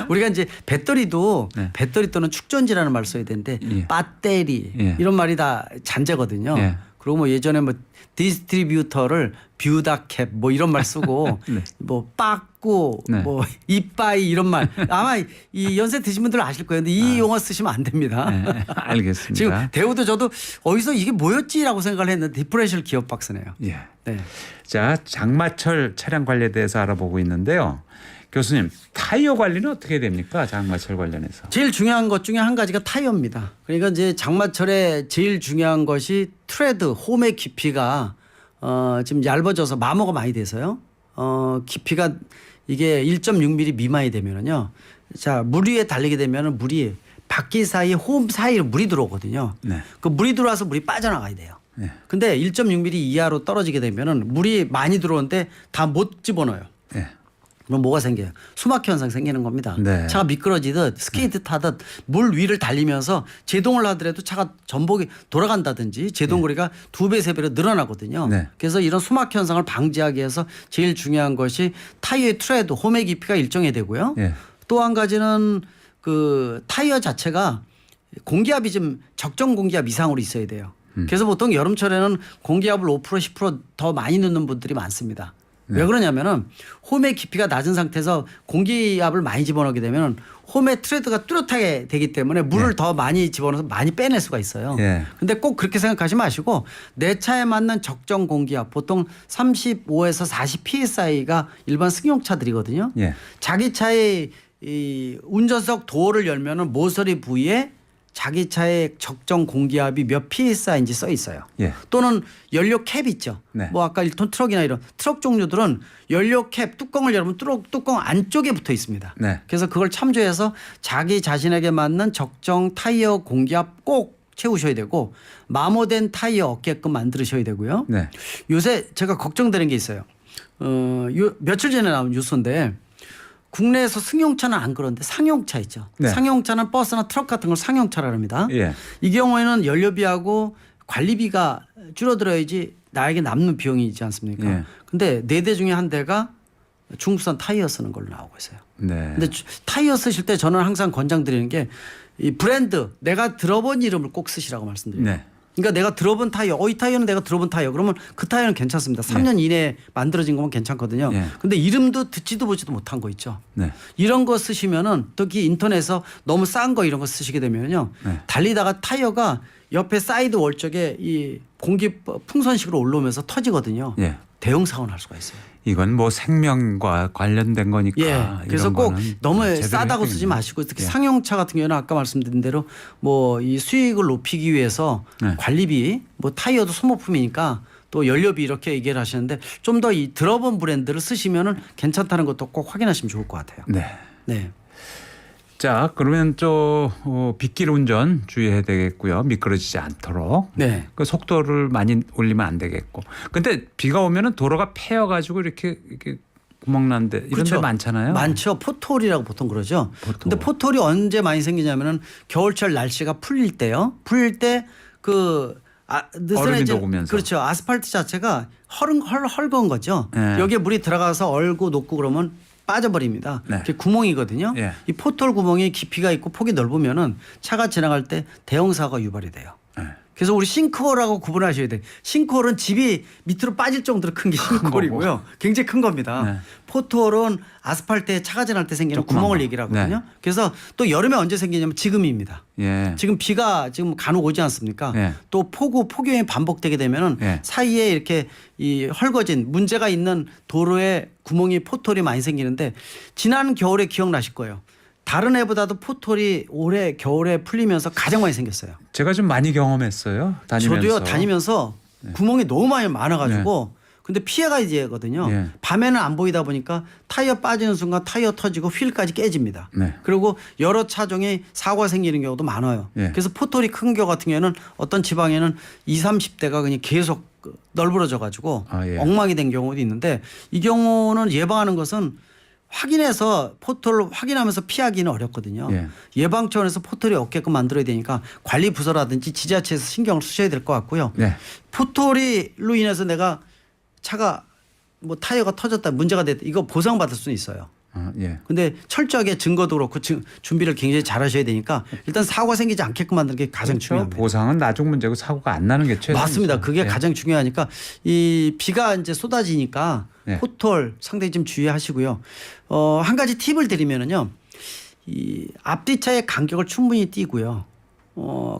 B: 우리가 이제 배터리도
A: 네.
B: 배터리 또는 축전지라는 말 써야 되는데
A: 예.
B: 배터리
A: 예.
B: 이런 말이 다 잔재거든요.
A: 예.
B: 그리고 뭐 예전에 뭐 디스트리뷰터를 뷰다캡 뭐 이런 말 쓰고
A: 네.
B: 뭐 빠꾸
A: 네.
B: 뭐 이빠이 이런 말 아마 이 연세 드신 분들 아실 거예요. 근데 이 용어 쓰시면 안 됩니다.
A: 네. 알겠습니다.
B: 지금 대우도 저도 어디서 이게 뭐였지라고 생각을 했는데 디프레셜 기어 박스네요.
A: 예.
B: 네.
A: 자, 장마철 차량 관리에 대해서 알아보고 있는데요. 교수님, 타이어 관리는 어떻게 됩니까? 장마철 관련해서.
B: 제일 중요한 것 중에 한 가지가 타이어입니다. 그러니까 이제 장마철에 제일 중요한 것이 트레드 홈의 깊이가 지금 얇아져서 마모가 많이 돼서요. 깊이가 이게 1.6mm 미만이 되면은요. 자, 물 위에 달리게 되면은 물이 바퀴 사이 홈 사이로 물이 들어오거든요.
A: 네.
B: 그 물이 들어와서 물이 빠져나가야 돼요.
A: 네.
B: 근데 1.6mm 이하로 떨어지게 되면은 물이 많이 들어오는데 다 못 집어넣어요.
A: 네.
B: 그럼 뭐가 생겨요? 수막혀 현상 생기는 겁니다.
A: 네.
B: 차가 미끄러지듯 스케이트 타듯 물 위를 달리면서 제동을 하더라도 차가 전복이 돌아간다든지 제동거리가 2배, 3배로 늘어나거든요.
A: 네.
B: 그래서 이런 수막혀 현상을 방지하기 위해서 제일 중요한 것이 타이어의 트레드, 홈의 깊이가 일정해야 되고요.
A: 예.
B: 또 한 가지는 그 타이어 자체가 공기압이 좀 적정 공기압 이상으로 있어야 돼요. 그래서 보통 여름철에는 공기압을 5% 10%더 많이 넣는 분들이 많습니다. 왜 그러냐면은 홈의 깊이가 낮은 상태에서 공기압을 많이 집어넣게 되면 홈의 트레드가 뚜렷하게 되기 때문에 물을 더 많이 집어넣어서 많이 빼낼 수가 있어요.
A: 예.
B: 근데 꼭 그렇게 생각하지 마시고 내 차에 맞는 적정 공기압 보통 35에서 40 psi가 일반 승용차들이거든요.
A: 예.
B: 자기 차의 이 운전석 도어를 열면은 모서리 부위에 자기 차의 적정 공기압이 몇 psi인지 써 있어요.
A: 예.
B: 또는 연료 캡 있죠.
A: 네.
B: 뭐 아까 1톤 트럭이나 이런 트럭 종류들은 연료 캡 뚜껑을 열면 뚜껑 안쪽에 붙어 있습니다.
A: 네.
B: 그래서 그걸 참조해서 자기 자신에게 맞는 적정 타이어 공기압 꼭 채우셔야 되고 마모된 타이어 없게끔 만드셔야 되고요.
A: 네.
B: 요새 제가 걱정되는 게 있어요. 며칠 전에 나온 뉴스인데 국내에서 승용차는 안 그런데 상용차 있죠.
A: 네.
B: 상용차는 버스나 트럭 같은 걸 상용차라 합니다.
A: 예.
B: 이 경우에는 연료비하고 관리비가 줄어들어야지 나에게 남는 비용이 있지 않습니까?
A: 예.
B: 근데 4대 중에 한 대가 중국산 타이어 쓰는 걸로 나오고 있어요.
A: 네.
B: 근데 타이어 쓰실 때 저는 항상 권장드리는 게 이 브랜드 내가 들어본 이름을 꼭 쓰시라고 말씀드려요.
A: 네.
B: 그러니까 내가 들어본 타이어, 이 타이어는 내가 들어본 타이어. 그러면 그 타이어는 괜찮습니다. 3년 이내에 만들어진 거면 괜찮거든요.
A: 예.
B: 근데 이름도 듣지도 보지도 못한 거 있죠.
A: 네.
B: 이런 거 쓰시면은 특히 인터넷에서 너무 싼 거 이런 거 쓰시게 되면요.
A: 네.
B: 달리다가 타이어가 옆에 사이드 월 쪽에 이 공기 풍선식으로 올라오면서 터지거든요.
A: 예.
B: 대형 사고 날 수가 있어요.
A: 이건 뭐 생명과 관련된 거니까.
B: 예. 그래서
A: 이런
B: 꼭
A: 거는
B: 너무
A: 제대로
B: 싸다고
A: 해야겠네요.
B: 쓰지 마시고 특히
A: 예.
B: 상용차 같은 경우는 아까 말씀드린 대로 뭐 이 수익을 높이기 위해서
A: 네.
B: 관리비 뭐 타이어도 소모품이니까 또 연료비 이렇게 얘기를 하시는데 좀 더 이 들어본 브랜드를 쓰시면은 괜찮다는 것도 꼭 확인하시면 좋을 것 같아요.
A: 네.
B: 네.
A: 자, 그러면 빗길 운전 주의해야 되겠고요. 미끄러지지 않도록.
B: 네.
A: 그 속도를 많이 올리면 안 되겠고. 근데 비가 오면은 도로가 패여 가지고 이렇게 구멍 난데 이런
B: 그렇죠.
A: 데 많잖아요.
B: 많죠. 포토홀이라고 보통 그러죠.
A: 포토홀.
B: 근데 포토홀이 언제 많이 생기냐면은 겨울철 날씨가 풀릴 때요. 풀릴 때
A: 얼음이 녹으면서.
B: 그렇죠. 아스팔트 자체가 헐거운 거죠.
A: 네.
B: 여기에 물이 들어가서 얼고 녹고 그러면 빠져버립니다.
A: 네.
B: 그게 구멍이거든요.
A: 예.
B: 이 포토홀 구멍이 깊이가 있고 폭이 넓으면은 차가 지나갈 때 대형 사고가 유발이 돼요.
A: 네.
B: 그래서 우리 싱크홀하고 구분하셔야 돼요. 싱크홀은 집이 밑으로 빠질 정도로 큰 게 싱크홀이고요. 굉장히 큰 겁니다.
A: 네.
B: 포트홀은 아스팔트에 차가 지날 때 생기는
A: 조그만
B: 구멍을
A: 거.
B: 얘기를 하거든요.
A: 네.
B: 그래서 또 여름에 언제 생기냐면 지금입니다.
A: 예.
B: 지금 비가 지금 간혹 오지 않습니까?
A: 네.
B: 또 폭염이 반복되게 되면은
A: 네.
B: 사이에 이렇게 이 헐거진 문제가 있는 도로에 구멍이 포트홀이 많이 생기는데 지난 겨울에 기억나실 거예요. 다른 해보다도 포털이 올해 겨울에 풀리면서 가장 많이 생겼어요.
A: 제가 좀 많이 경험했어요. 다니면서.
B: 저도요 다니면서 구멍이 너무 많이 많아가지고 근데 피해가 이제거든요.
A: 예.
B: 밤에는 안 보이다 보니까 타이어 빠지는 순간 타이어 터지고 휠까지 깨집니다.
A: 네.
B: 그리고 여러 차종이 사고가 생기는 경우도 많아요.
A: 예.
B: 그래서 포털이 큰 경우 같은 경우에는 어떤 지방에는 20, 30대가 그냥 계속 널브러져 가지고
A: 예.
B: 엉망이 된 경우도 있는데 이 경우는 예방하는 것은 확인해서 포털을 확인하면서 피하기는 어렵거든요.
A: 예.
B: 예방 차원에서 포털이 없게끔 만들어야 되니까 관리 부서라든지 지자체에서 신경을 쓰셔야 될 것 같고요.
A: 네.
B: 포털이로 인해서 내가 차가 뭐 타이어가 터졌다 문제가 됐다 이거 보상받을 수는 있어요.
A: 예.
B: 근데 철저하게 증거도 그렇고 준비를 굉장히 잘 하셔야 되니까 일단 사고가 생기지 않게끔 만드는 게 가장
A: 그렇죠.
B: 중요합니다.
A: 보상은 나중 문제고 사고가 안 나는 게 최선이죠.
B: 맞습니다. 그게
A: 예.
B: 가장 중요하니까 이 비가 이제 쏟아지니까
A: 네.
B: 포털 상당히 좀 주의하시고요. 한 가지 팁을 드리면은요. 이 앞뒤차의 간격을 충분히 띄고요.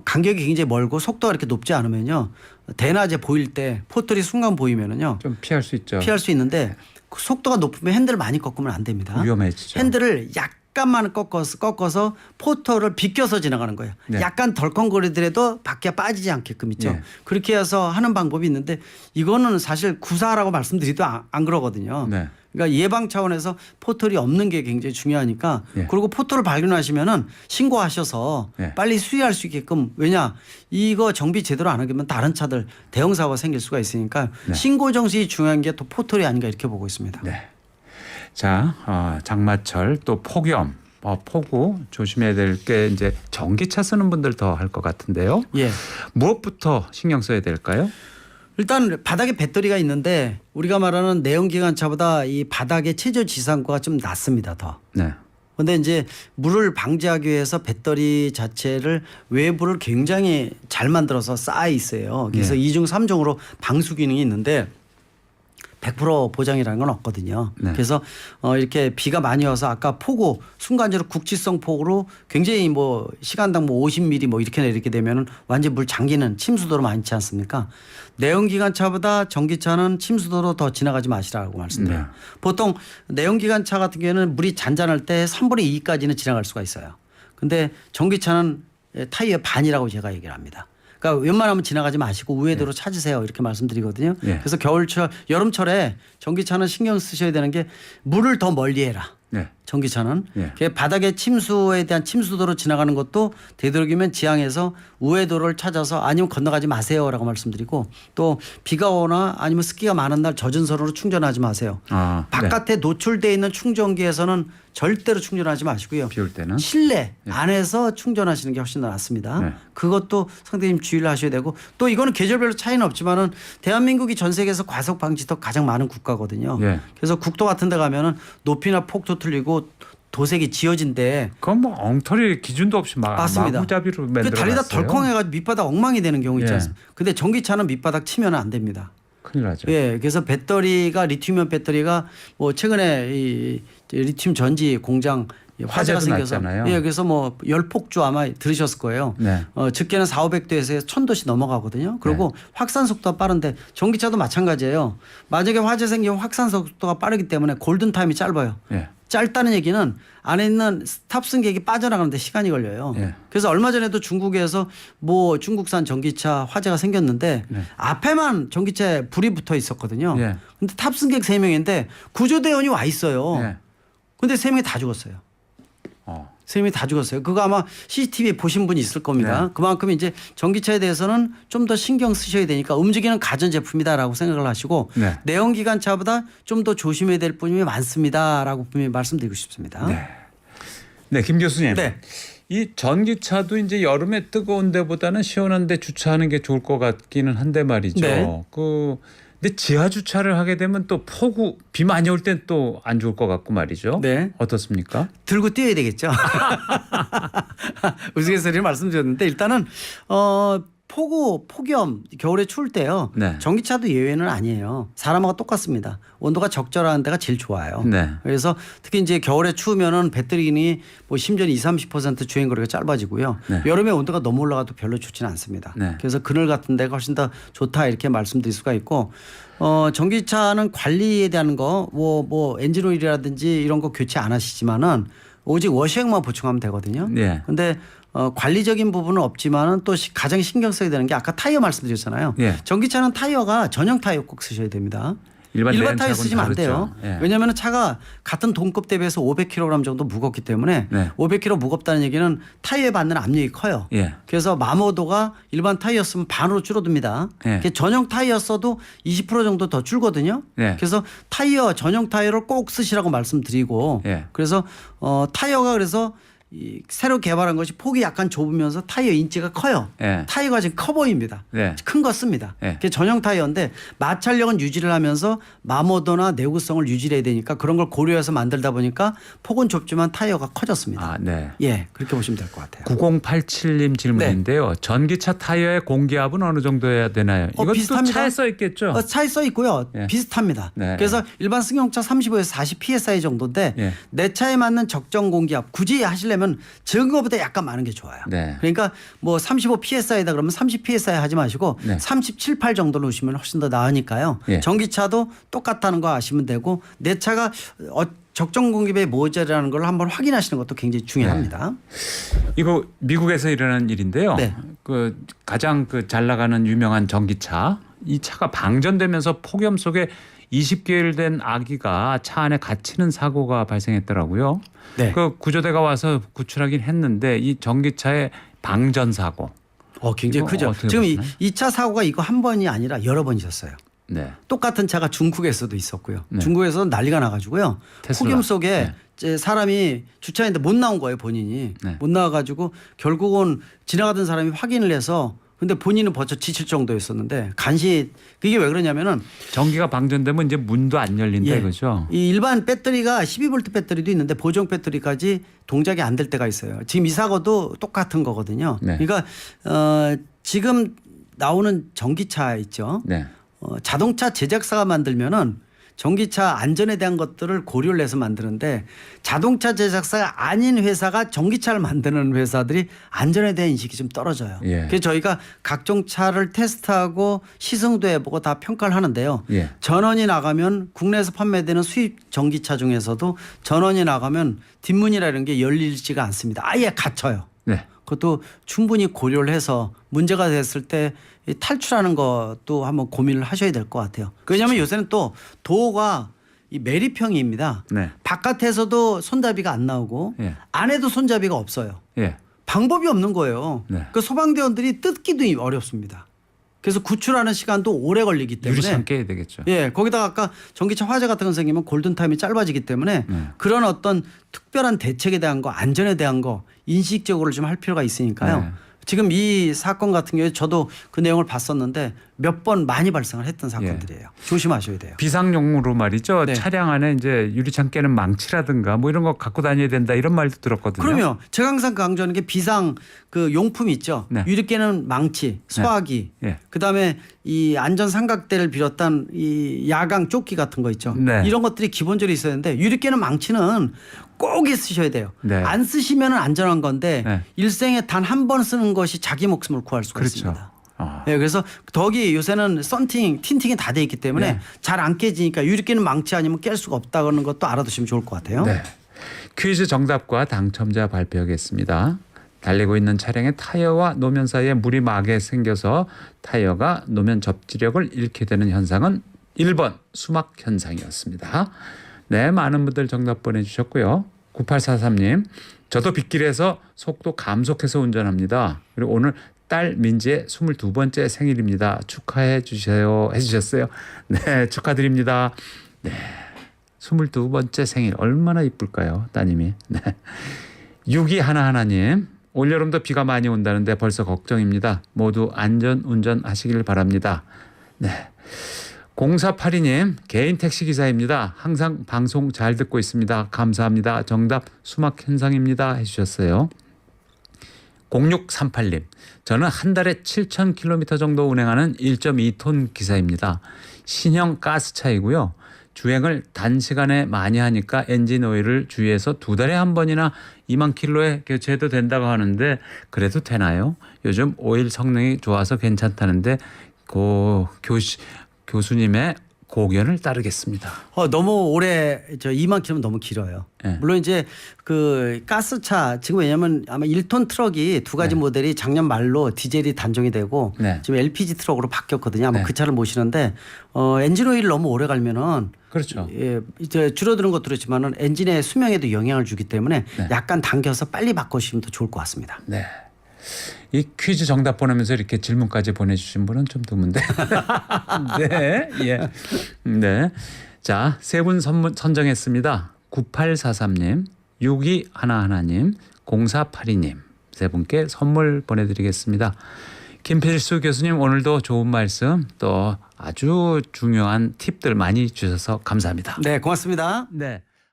B: 간격이 굉장히 멀고 속도가 이렇게 높지 않으면요. 대낮에 보일 때 포털이 순간 보이면은요.
A: 좀 피할 수 있죠.
B: 피할 수 있는데 그 속도가 높으면 핸들을 많이 꺾으면 안 됩니다.
A: 위험해지죠.
B: 핸들을 약간만 꺾어서 포털을 비껴서 지나가는 거예요.
A: 네.
B: 약간 덜컹거리더라도 밖에 빠지지 않게끔 있죠.
A: 네.
B: 그렇게 해서 하는 방법이 있는데 이거는 사실 구사라고 말씀드리도 안 그러거든요.
A: 네.
B: 그러니까 예방 차원에서 포털이 없는 게 굉장히 중요하니까
A: 예.
B: 그리고 포털을 발견하시면은 신고하셔서
A: 예.
B: 빨리 수리할 수 있게끔 왜냐 이거 정비 제대로 안 하면 다른 차들 대형 사고가 생길 수가 있으니까
A: 네.
B: 신고 정신이 중요한 게 또 포털이 아닌가 이렇게 보고 있습니다.
A: 네. 자, 장마철 또 폭염, 폭우 조심해야 될 게 이제 전기차 쓰는 분들 더 할 것 같은데요.
B: 예.
A: 무엇부터 신경 써야 될까요?
B: 일단 바닥에 배터리가 있는데 우리가 말하는 내연기관차보다 이 바닥의 최저 지상고가 좀 낮습니다. 더.
A: 네.
B: 근데 이제 물을 방지하기 위해서 배터리 자체를 외부를 굉장히 잘 만들어서 쌓아 있어요. 그래서
A: 예.
B: 2중 3중으로 방수 기능이 있는데 100% 보장이라는 건 없거든요.
A: 네.
B: 그래서 이렇게 비가 많이 와서 아까 폭우 순간적으로 국지성 폭우로 굉장히 뭐 시간당 뭐 50mm 뭐 이렇게 내리게 되면은 완전 물 잠기는 침수도로 많지 않습니까? 내연기관차보다 전기차는 침수도로 더 지나가지 마시라고 말씀드려요.
A: 네.
B: 보통 내연기관차 같은 경우에는 물이 잔잔할 때 3분의 2까지는 지나갈 수가 있어요. 근데 전기차는 타이어의 반이라고 제가 얘기를 합니다. 그러니까 웬만하면 지나가지 마시고 우회도로 찾으세요 이렇게 말씀드리거든요.
A: 예.
B: 그래서 겨울철 여름철에 전기차는 신경 쓰셔야 되는 게 물을 더 멀리해라.
A: 네.
B: 전기차는
A: 예.
B: 그 바닥에 침수에 대한 침수도로 지나가는 것도 되도록이면 지향해서 우회도를 찾아서 아니면 건너가지 마세요라고 말씀드리고 또 비가 오나 아니면 습기가 많은 날 젖은 선으로 충전하지 마세요.
A: 네.
B: 바깥에 노출되어 있는 충전기에서는 절대로 충전하지 마시고요.
A: 비올 때는
B: 실내 안에서 충전하시는 게 훨씬 더 낫습니다.
A: 네.
B: 그것도 상당히 주의를 하셔야 되고 또 이거는 계절별로 차이는 없지만은 대한민국이 전 세계에서 과속 방지턱 가장 많은 국가거든요.
A: 예.
B: 그래서 국도 같은 데 가면은 높이나 폭도 틀리고 도색이 지어진데
A: 그건 뭐 엉터리 기준도 없이
B: 맞습니다.
A: 마구잡이로
B: 그
A: 만들어
B: 다리다
A: 놨어요.
B: 덜컹해가지고 밑바닥 엉망이 되는 경우 있지
A: 예.
B: 않습니까? 근데 전기차는 밑바닥 치면 안 됩니다.
A: 큰일 나죠.
B: 예, 그래서 배터리가 리튬이온 배터리가 뭐 최근에 이 리튬 전지 공장 화재가
A: 화재도
B: 생겨서
A: 났잖아요.
B: 예, 그래서 뭐 열폭주 아마 들으셨을 거예요.
A: 네.
B: 적게는 4,500도에서 1,000도씩 넘어가거든요. 그리고 확산 속도가 빠른데 전기차도 마찬가지예요. 만약에 화재 생기면 확산 속도가 빠르기 때문에 골든 타임이 짧아요.
A: 예.
B: 짧다는 얘기는 안에 있는 탑승객이 빠져나가는데 시간이 걸려요.
A: 예.
B: 그래서 얼마 전에도 중국에서 뭐 중국산 전기차 화재가 생겼는데
A: 네.
B: 앞에만 전기차에 불이 붙어 있었거든요.
A: 예.
B: 근데 탑승객 3명인데 구조대원이 와 있어요.
A: 예.
B: 근데 3명이 다 죽었어요. 3명이 다 죽었어요. 그거 아마 CCTV 보신 분이 있을 겁니다.
A: 네.
B: 그만큼 이제 전기차에 대해서는 좀 더 신경 쓰셔야 되니까 움직이는 가전제품이다라고 생각을 하시고
A: 네.
B: 내연기관차보다 좀 더 조심해야 될 부분이 많습니다라고 분명히 말씀드리고 싶습니다.
A: 네. 네, 김 교수님.
B: 네.
A: 이 전기차도 이제 여름에 뜨거운 데보다는 시원한 데 주차하는 게 좋을 것 같기는 한데 말이죠.
B: 네.
A: 근데 지하 주차를 하게 되면 또 폭우 비 많이 올 땐 또 안 좋을 것 같고 말이죠.
B: 네.
A: 어떻습니까?
B: 들고 뛰어야 되겠죠. 우스갯소리를 말씀드렸는데 일단은 폭염 겨울에 추울 때요.
A: 네.
B: 전기차도 예외는 아니에요. 사람하고 똑같습니다. 온도가 적절한 데가 제일 좋아요.
A: 네.
B: 그래서 특히 이제 겨울에 추우면은 배터리 기능이 뭐 심지어 20-30% 주행 거리가 짧아지고요.
A: 네.
B: 여름에 온도가 너무 올라가도 별로 좋지는 않습니다.
A: 네.
B: 그래서 그늘 같은 데가 훨씬 더 좋다 이렇게 말씀드릴 수가 있고 전기차는 관리에 대한 거 뭐 엔진 오일이라든지 이런 거 교체 안 하시지만은 오직 워시액만 보충하면 되거든요.
A: 예.
B: 근데 관리적인 부분은 없지만은 또 가장 신경 써야 되는 게 아까 타이어 말씀드렸잖아요.
A: 예.
B: 전기차는 타이어가 전용 타이어 꼭 쓰셔야 됩니다.
A: 일반
B: 타이어
A: 차하고는
B: 쓰시면 안 돼요.
A: 다르죠. 예.
B: 왜냐하면 차가 같은 동급 대비해서 500kg 정도 무겁기 때문에
A: 네.
B: 500kg 무겁다는 얘기는 타이어에 받는 압력이 커요.
A: 예.
B: 그래서 마모도가 일반 타이어였으면 반으로 줄어듭니다.
A: 예.
B: 전용 타이어였어도 20% 정도 더 줄거든요.
A: 예.
B: 그래서 타이어 전용 타이어를 꼭 쓰시라고 말씀드리고
A: 예.
B: 그래서 타이어가 그래서 이 새로 개발한 것이 폭이 약간 좁으면서 타이어 인치가 커요.
A: 예.
B: 타이어가 지금 커 보입니다.
A: 네.
B: 큰 거 씁니다.
A: 예.
B: 그게 전용 타이어인데 마찰력은 유지를 하면서 마모도나 내구성을 유지해야 되니까 그런 걸 고려해서 만들다 보니까 폭은 좁지만 타이어가 커졌습니다.
A: 아, 네.
B: 예, 그렇게 보시면 될 것 같아요.
A: 9087님 질문인데요. 전기차 타이어의 공기압은 어느 정도 해야 되나요? 이것도
B: 비슷합니다.
A: 차에 써 있겠죠?
B: 차에 써 있고요.
A: 예.
B: 비슷합니다.
A: 네.
B: 그래서 일반 승용차 35에서 40 psi 정도인데
A: 예.
B: 내 차에 맞는 적정 공기압 굳이 하시려면 적은 것보다 약간 많은 게 좋아요.
A: 네.
B: 그러니까 뭐 35 psi다 그러면 30 psi 하지 마시고
A: 네.
B: 37, 8 정도로 오시면 훨씬 더 나으니까요.
A: 예.
B: 전기차도 똑같다는 거 아시면 되고 내 차가 적정 공기압에 모자라는 걸 한번 확인하시는 것도 굉장히 중요합니다.
A: 이거 미국에서 일어난 일인데요.
B: 네.
A: 그 가장 잘 나가는 유명한 전기차, 이 차가 방전되면서 폭염 속에 20개월 된 아기가 차 안에 갇히는 사고가 발생했더라고요.
B: 네.
A: 그 구조대가 와서 구출하긴 했는데 이 전기차의 방전 사고.
B: 굉장히
A: 이거
B: 크죠.
A: 어떻게
B: 지금
A: 보시나요?
B: 이 차 사고가 이거 한 번이 아니라 여러 번 있었어요.
A: 네.
B: 똑같은 차가 중국에서도 있었고요.
A: 네.
B: 중국에서는 난리가 나가지고요.
A: 테슬라.
B: 폭염 속에
A: 네.
B: 이제 사람이 주차했는데 못 나온 거예요, 본인이.
A: 네.
B: 못 나와가지고 결국은 지나가던 사람이 확인을 해서 근데 본인은 벌써 지칠 정도였었는데 간신히 그게 왜 그러냐면은
A: 전기가 방전되면 이제 문도 안 열린다 이거죠.
B: 이 일반 배터리가 12V 배터리도 있는데 보정 배터리까지 동작이 안 될 때가 있어요. 지금 이 사고도 똑같은 거거든요.
A: 네.
B: 그러니까 지금 나오는 전기차 있죠.
A: 네.
B: 자동차 제작사가 만들면은 전기차 안전에 대한 것들을 고려를 해서 만드는데 자동차 제작사가 아닌 회사가 전기차를 만드는 회사들이 안전에 대한 인식이 좀 떨어져요.
A: 예.
B: 그래서 저희가 각종 차를 테스트하고 시승도 해보고 다 평가를 하는데요.
A: 예.
B: 전원이 나가면 국내에서 판매되는 수입 전기차 중에서도 전원이 나가면 뒷문이라는 게 열리지가 않습니다. 아예 갇혀요.
A: 네.
B: 그것도 충분히 고려를 해서 문제가 됐을 때 이 탈출하는 것도 한번 고민을 하셔야 될 것 같아요. 왜냐하면 요새는 또 도어가 이 매립형입니다.
A: 네.
B: 바깥에서도 손잡이가 안 나오고
A: 예.
B: 안에도 손잡이가 없어요.
A: 예.
B: 방법이 없는 거예요.
A: 네.
B: 그 소방대원들이 뜯기도 어렵습니다. 그래서 구출하는 시간도 오래 걸리기 때문에
A: 유리창 깨야 되겠죠.
B: 예, 거기다가 아까 전기차 화재 같은 거 생기면 골든타임이 짧아지기 때문에 그런 어떤 특별한 대책에 대한 거, 안전에 대한 거 인식적으로 좀 할 필요가 있으니까요.
A: 네.
B: 지금 이 사건 같은 경우에 저도 그 내용을 봤었는데 몇 번 많이 발생을 했던 사건들이에요. 조심하셔야 돼요.
A: 비상용으로 말이죠.
B: 네.
A: 차량 안에 이제 유리창 깨는 망치라든가 뭐 이런 거 갖고 다녀야 된다 이런 말도 들었거든요.
B: 그러면 제가 항상 강조하는 게 비상 그 용품 있죠.
A: 네.
B: 유리 깨는 망치, 소화기,
A: 예.
B: 그다음에 이 안전 삼각대를 비롯한 이 야광 조끼 같은 거 있죠.
A: 네.
B: 이런 것들이 기본적으로 있어야 되는데 유리 깨는 망치는 꼭 쓰셔야 돼요.
A: 네.
B: 안 쓰시면 안전한 건데
A: 네.
B: 일생에 단 한 번 쓰는 것이 자기 목숨을 구할 수가
A: 그렇죠.
B: 있습니다.
A: 아.
B: 네, 그래서 덕이 요새는 썬팅, 틴팅이 다 돼 있기 때문에
A: 네.
B: 잘 안 깨지니까 유리 깨는 망치 아니면 깰 수가 없다는 것도 알아두시면 좋을 것 같아요.
A: 네. 퀴즈 정답과 당첨자 발표하겠습니다. 달리고 있는 차량의 타이어와 노면 사이에 물이 마게 생겨서 타이어가 노면 접지력을 잃게 되는 현상은 1번 수막 현상이었습니다. 네, 많은 분들 정답 보내주셨고요. 9843님, 저도 빗길에서 속도 감속해서 운전합니다. 그리고 오늘 딸 민지의 22번째 생일입니다. 축하해 주세요 해주셨어요. 네, 축하드립니다. 네, 22번째 생일 얼마나 이쁠까요, 따님이. 네. 6211님, 올여름도 비가 많이 온다는데 벌써 걱정입니다. 모두 안전 운전하시길 바랍니다. 네. 0482님, 개인 택시 기사입니다. 항상 방송 잘 듣고 있습니다. 감사합니다. 정답 수막 현상입니다 해주셨어요. 0638님, 저는 한 달에 7,000km 정도 운행하는 1.2톤 기사입니다. 신형 가스차이고요. 주행을 단시간에 많이 하니까 엔진 오일을 주위에서 2달에 한 번이나 2만 킬로에 교체해도 된다고 하는데 그래도 되나요? 요즘 오일 성능이 좋아서 괜찮다는데 교수님의 고견을 따르겠습니다.
B: 너무 오래 2만 킬로면 너무 길어요.
A: 네.
B: 물론 이제 그 가스차 지금 왜냐하면 아마 1톤 트럭이 두 가지 모델이 작년 말로 디젤이 단종이 되고
A: 네.
B: 지금 LPG 트럭으로 바뀌었거든요. 아마
A: 네.
B: 그 차를 모시는데 엔진 오일 너무 오래 갈면은
A: 그렇죠.
B: 예, 이제 줄어드는 것도 그렇지만은 엔진의 수명에도 영향을 주기 때문에
A: 네.
B: 약간 당겨서 빨리 바꾸시면 더 좋을 것 같습니다.
A: 네. 이 퀴즈 정답 보내면서 이렇게 질문까지 보내주신 분은 좀 드문데. 네, 예, 네. 자, 세 분 선정했습니다. 9843님, 6211님, 0482님 세 분께 선물 보내드리겠습니다. 김필수 교수님 오늘도 좋은 말씀 또 아주 중요한 팁들 많이 주셔서 감사합니다.
B: 네, 고맙습니다.
A: 네.